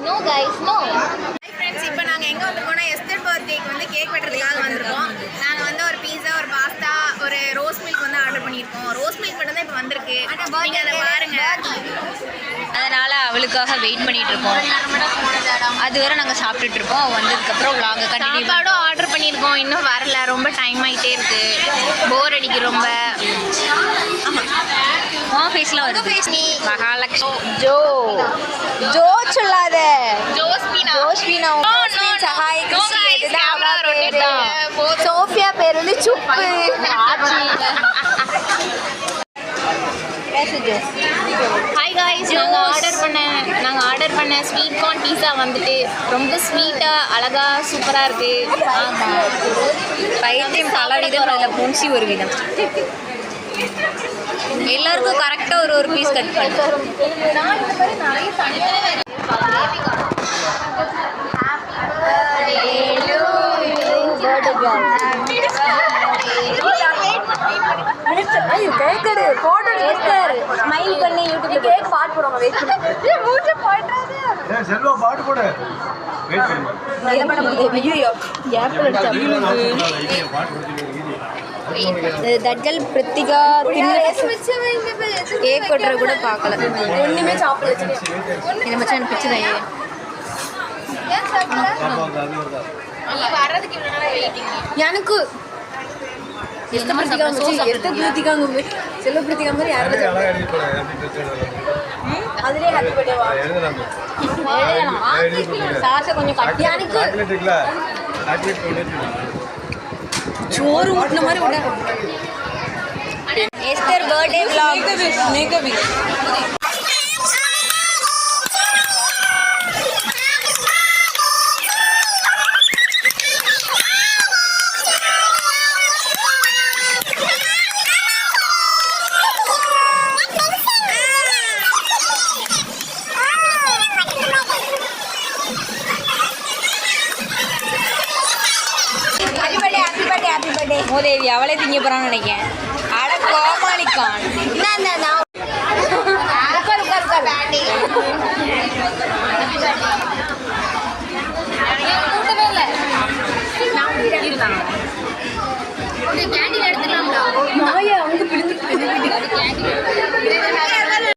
No guys know. Friends, இப்போ நாங்கள் எங்கே வந்திருக்கோம்னா எஸ்டர் பர்த்டேக்கு வந்து கேக் வெட்டுறதுக்காக வந்திருக்கோம். நாங்கள் வந்து ஒரு பீஸா, ஒரு பாஸ்தா, ஒரு ரோஸ் மில்க் வந்து ஆர்டர் பண்ணியிருக்கோம். ரோஸ் மில்க் மட்டும் தான் இப்போ வந்திருக்கு. நீங்கள் அதை பாருங்கள். அதனால் அவளுக்காக வெயிட் பண்ணிகிட்டு இருக்கோம். அதுவரை நாங்கள் சாப்பிட்டுட்டு இருக்கோம். வந்ததுக்கப்புறம் விளாக கண்டினியூ. சாப்பாடும் ஆர்டர் பண்ணியிருக்கோம், இன்னும் வரல. ரொம்ப டைம் ஆகிட்டே இருக்குது. போர் அடிக்கு ரொம்ப. ஆமாம், ஃபேஸ்லாம் வருது. மகாலட்சுமி ஜோ ஜோ சொல்லாத. ஜோஸ்பீனா சோஃபியா பேர் வந்து சுப்பு. ஹாய் காய்ஸ், நாங்கள் ஆர்டர் பண்ண ஸ்வீட் கார்ன் பீஸா வந்துட்டு ரொம்ப ஸ்வீட்டாக அழகாக சூப்பராக இருக்குது. ஆமாம், பைத்தியம் பல விதம், அதில் பொன்சி ஒரு விதம். எல்லாருக்கும் கரெக்டாக ஒரு பீஸ் கட் பண்ணுறோம். ஸ்மைல் பண்ணி யூடியூப்ல கேக் பாட்டு போடுவாங்க. வெயிட் பண்ணு. மூச்சு போடுறாது. ஏய் செல்வா பாட்டு போடு. வெயிட் பண்ணு. நல்ல படம் போடுது. ஐயோ கேப்ல அடிச்சு பாட்டு போடுறது. தட்கல் பிரித்திகா கேக் கொட்டுற கூட பார்க்கல. ஒண்ணுமே சாப்பிடல. இந்த மச்சான் எனக்கு பிச்சு தான். வர்றதுக்கு இவ்வளோ நேரம் வெயிட்டிங். எனக்கு அதுலயே ஹாப்பி பர்த்டே வா. சாசை கொஞ்சம் கட்டி. எனக்கு சோறு ஊட்டின மாதிரி விட. Esther birthday vlog. மோதேவி அவளே திங்க போறான்னு நினைக்கிறேன். அட கோமாளிக்கான். உட்கார்